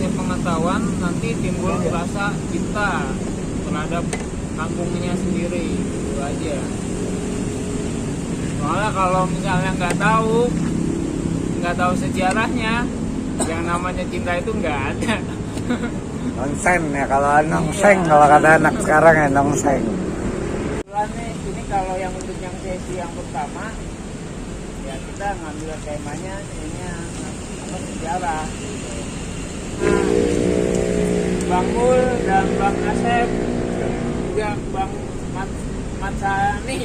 punya pengetahuan, nanti timbul rasa cinta terhadap kampungnya sendiri, itu aja. Soalnya kalau misalnya nggak tahu sejarahnya, yang namanya cinta itu nggak ada. Nongsen ya, kalau nongseng, kalau kata anak sekarang ya nongseng. Ini kalau yang untuk yang sesi yang pertama, ya kita ngambil temanya ini apa, sejarah. Bang Mul dan Bang Asep juga Bang Matsani.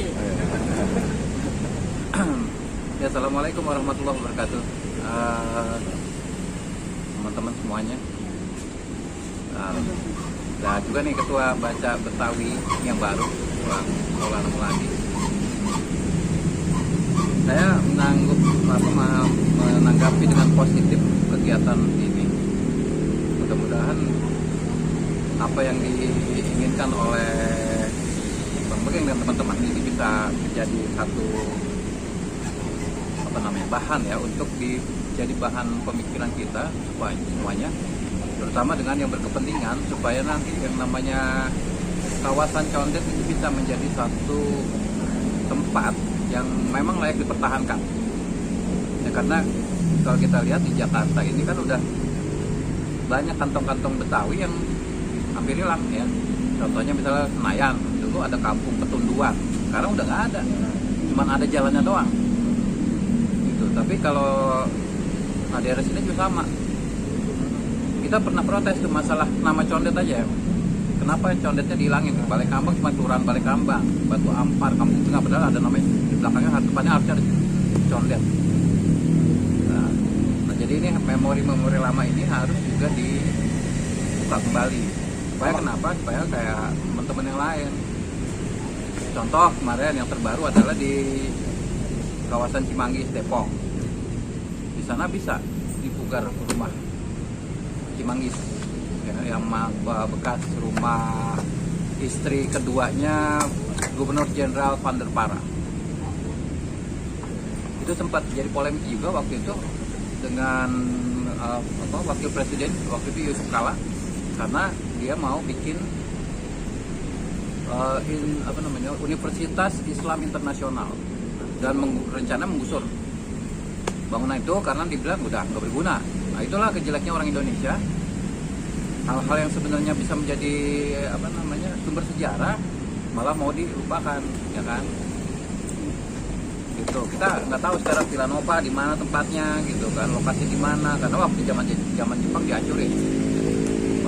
Ya, assalamualaikum warahmatullahi wabarakatuh, teman-teman semuanya. Dan juga nih Ketua Baca Betawi yang baru, Bang Maulana Muladi. Saya menanggapi dengan positif kegiatan ini. Mudah-mudahan apa yang diinginkan oleh Bang Begeng dan teman-teman ini bisa menjadi satu bahan ya untuk jadi bahan pemikiran kita supaya semuanya, terutama dengan yang berkepentingan, supaya nanti yang namanya kawasan Condet itu bisa menjadi satu tempat yang memang layak dipertahankan ya, karena kalau kita lihat di Jakarta ini kan udah banyak kantong-kantong Betawi yang hampir hilang ya. Contohnya misalnya Senayan, dulu ada kampung Petunduan, sekarang udah nggak ada, cuman ada jalannya doang. Tapi kalau daerah sini juga sama. Kita pernah protes tuh masalah nama Condet aja. Kenapa Condetnya dihilangin? Balai Kambang cuma kelurahan Balai Kambang, Batu Ampar, Kampung Tengah, padahal ada namanya di belakangnya, depannya harusnya ada Condet. Nah, jadi ini memori-memori lama ini harus juga dibuka kembali. Supaya kenapa? Supaya kayak teman-teman yang lain. Contoh kemarin yang terbaru adalah di kawasan Cimanggis, Depok. Di sana bisa dipugar rumah Cimanggis ya, yang bekas rumah istri keduanya Gubernur Jenderal Van der Para. Itu sempat jadi polemik juga waktu itu dengan wakil presiden waktu itu Yusuf Kala, karena dia mau bikin Universitas Islam Internasional dan rencana menggusur bangunan itu karena dibilang udah nggak berguna. Nah, itulah kejeleknya orang Indonesia. Hal-hal yang sebenarnya bisa menjadi sumber sejarah malah mau dilupakan, ya kan? Gitu. Kita nggak tahu sekarang Villanova di mana tempatnya, gitu kan? Lokasi di mana? Karena waktu zaman Jepang dihancurin.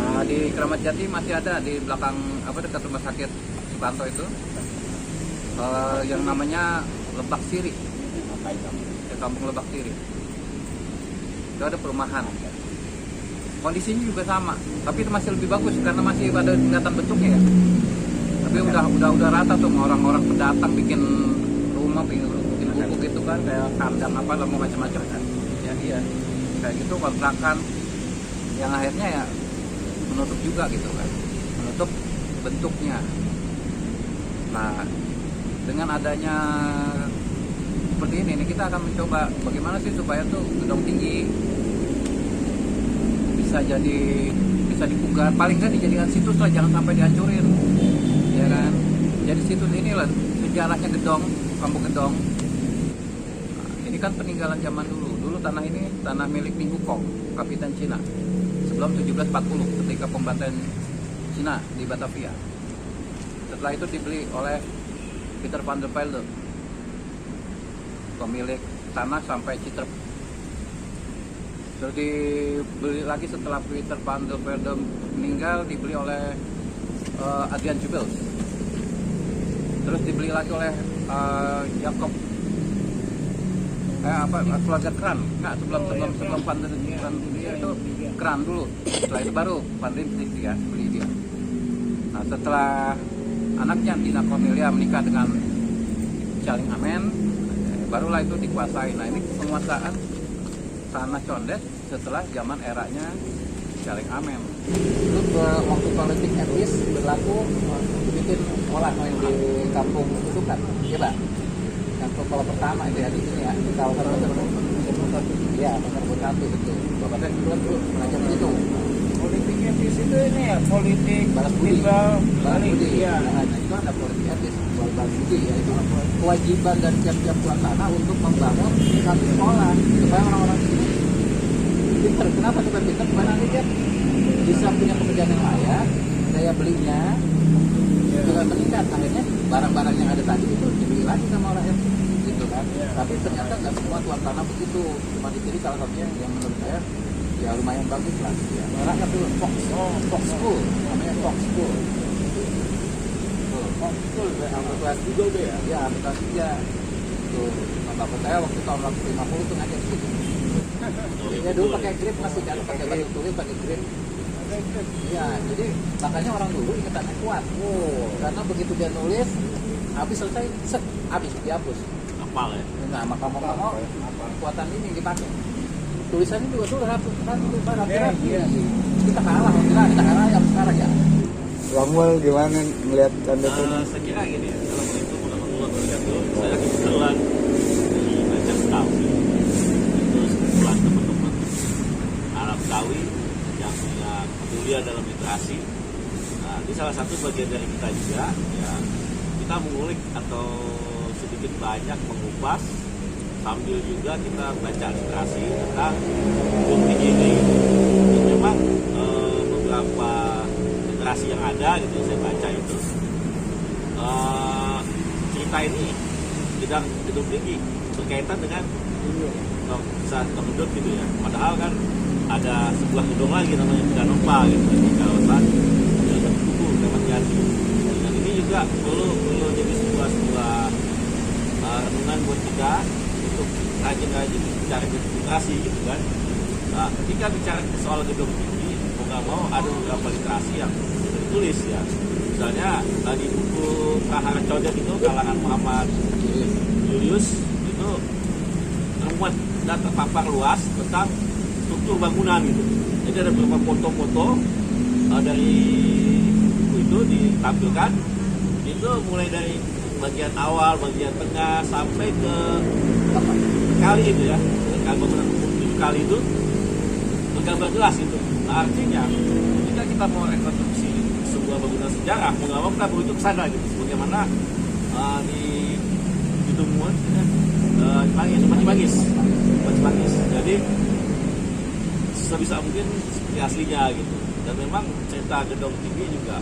Nah, di Kramat Jati masih ada di belakang dekat rumah sakit Sukanto itu yang namanya Lebak Siri. Kampung Lebak Siri itu ada perumahan, kondisinya juga sama, tapi itu masih lebih bagus karena masih ada kelihatan bentuknya ya. Tapi udah rata tuh, orang-orang pendatang bikin rumah, bikin gubuk gitu kan, kayak kandang macam-macam kan ya. Iya kayak gitu, kontrakan yang akhirnya ya menutup juga gitu kan, menutup bentuknya. Nah, dengan adanya seperti ini kita akan mencoba bagaimana sih supaya tuh gedung tinggi bisa dipugar, paling nggak dijadikan situs lah, jangan sampai dihancurin, ya kan? Jadi situs inilah sejarahnya Gedong, Kampung Gedong. Nah, ini kan peninggalan zaman dulu tanah ini tanah milik Ning Wukong, Kapitan Cina, sebelum 1740 ketika pembantaian Cina di Batavia. Setelah itu dibeli oleh Peter van der Velde, pemilik tanah sampai Citerep. Terus dibeli lagi setelah Peter van der Velde meninggal, dibeli oleh Adrian Jubels. Terus dibeli lagi oleh Jacob keluarga Kran. Enggak, sebelum Van der dia itu Kran dulu. Setelah itu baru Van der ya beli dia. Nah, setelah anaknya Dina Cornelia menikah dengan Caling Amen, barulah itu dikuasai. Nah, ini penguasaan tanah Condet setelah zaman eranya Caling Amen. Itu waktu politik etis berlaku bikin olah yang di kampung Sukan, ya Pak? Yang kalau pertama itu ya di sini ya, di kawasan ya, nomor 1 itu. Bapaknya dulu belajar di situ. itu ini ya politik balas budi, liberal, balas budi. iya. Nah, itu ada politik etis, soal balas budi ya, itu kewajiban dari tiap-tiap tuan tanah untuk membangun satu sekolah supaya orang-orang ini pintar. Kenapa kita pintar? Supaya nanti dia bisa punya pekerjaan yang layak, daya belinya juga meningkat. Akhirnya barang-barang yang ada tadi itu dibeli lagi sama rakyat, gitu kan. Tapi ternyata nggak semua tuan tanah begitu. Cuma dipilih salah satunya yang menurut saya ya lumayan bagus lah. Ya. Rakyat tuh Fox School, namanya Fox School. Fox School, angka kelas 3 udah ya? Ya, angka kelas 3. Tuh, bapak saya waktu tahun 50 tuh ngajar situ. Ya dulu pakai grip masih kan, pakai batu tulis, pakai grip. Iya, jadi makanya orang dulu ingatannya kuat. Karena begitu dia nulis, habis selesai, set, habis dihapus. Hafal ya. Nah, maka mau kekuatan ini yang dipakai. Tulisannya juga tuh rapi. Kita kalah yang sekarang ya. Bang Mul gimana melihat condet ini? Saya kira gini ya, Assalamualaikum warahmatullahi wabarakatuh. Saya kebetulan di Baca Betawi, itu sekumpulan teman-teman Arab Betawi yang punya kepedulian dalam literasi. Nah, ini salah satu bagian dari kita juga, ya kita mengulik atau sedikit banyak mengupas sambil juga kita baca literasi tentang hukum tinggi ini. Dan memang beberapa literasi yang ada gitu saya baca itu cerita ini gedung tinggi berkaitan dengan saat penduduk gitu ya. Padahal kan ada sebuah gedung lagi namanya Danova gitu di kawasan Tugu Kramat Jati. Dan ini juga perlu jadi sebuah renungan buat kita untuk rajin-rajin bicara literasi gitu kan. Nah, ketika bicara soal gedung tinggi, mau nggak mau ada beberapa literasi yang ditulis ya. Misalnya di buku Prahara Condet itu kalangan Muhammad Julius itu termuat dan terpapar luas tentang struktur bangunan gitu. Jadi ada beberapa foto-foto dari buku itu ditampilkan. Itu mulai dari bagian awal, bagian tengah sampai ke kali itu ya. Bangunan 7 kali itu bergambar jelas itu. Nah, artinya ketika kita mau rekonstruksi sebuah bangunan sejarah, mau nggak mau kita merujuk ke sana gitu. Sebagaimana di Gedung Muat, Bangis. Jadi sebisa mungkin seperti aslinya gitu. Dan memang cerita gedung tinggi juga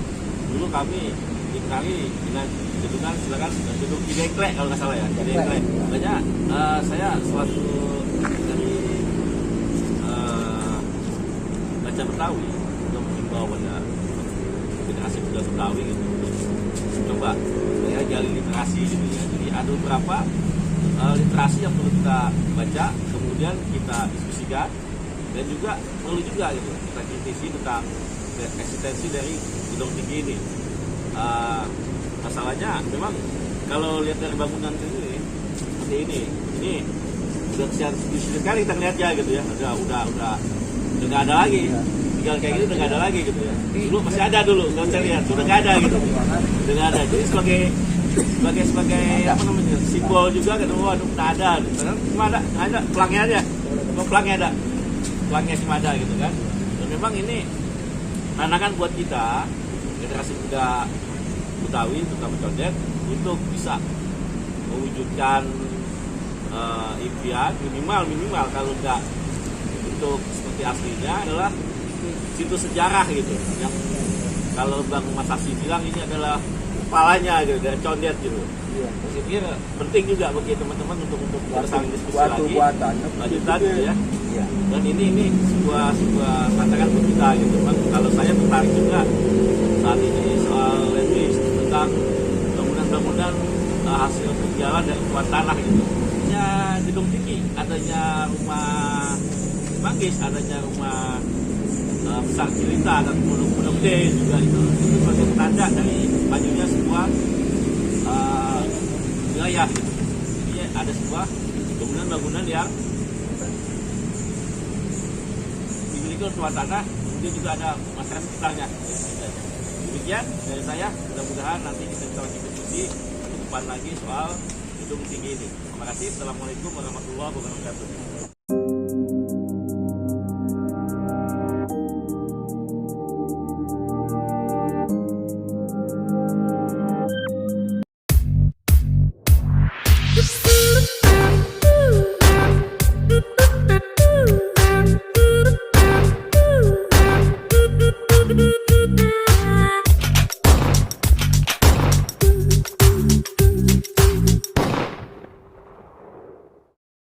dulu kami dikenali dengan gedungan silakan gedung Cidengklek kalau nggak salah ya. Cidengklek. Makanya saya selaku dari Baca Betawi untuk mengimbau pada generasi muda Betawi gitu untuk coba saya jalin literasi gitu ya. Jadi ada beberapa literasi yang perlu kita baca, kemudian kita diskusikan, dan juga perlu juga gitu kita kritisi tentang eksistensi dari gedung tinggi ini. Masalahnya memang kalau lihat dari bangunan ini seperti ini udah sekali kita lihatnya gitu ya, udah nggak ada lagi, tinggal kayak gini udah nggak ada lagi gitu ya. Dulu masih ada dulu, kalau saya lihat sudah nggak ada gitu, udah nggak ada. Jadi sebagai apa namanya simbol juga kan, waduh nggak ada. Cuma ada pelangnya aja, pelangnya cuma ada gitu kan. Dan memang ini tantangan buat kita generasi muda Betawi, terutama Condet, untuk bisa mewujudkan impian minimal kalau nggak untuk seperti aslinya adalah situs sejarah gitu, yang kalau Bang Mas Asi bilang ini adalah kepalanya gitu dari Condet gitu. Saya pikir penting juga bagi teman-teman untuk saling diskusi lagi lanjutan gitu ya. Dan ini sebuah tantangan buat kita gitu. Kalau saya tertarik juga saat ini soal land use, tentang bangunan hasil penjualan dari tuan tanah gitu. Adanya gedung tinggi, adanya rumah Manggis, adanya rumah besar Cilita dan Pondok Gede juga itu sebagai tanda dari majunya sebuah wilayah gitu. Jadi ada sebuah bangunan yang dimiliki oleh tuan tanah, kemudian juga ada masyarakat sekitarnya. Demikian dari saya, mudah-mudahan nanti kita bisa lanjut diskusi ke depan lagi soal gedung tinggi ini. Terima kasih. Assalamualaikum warahmatullahi wabarakatuh.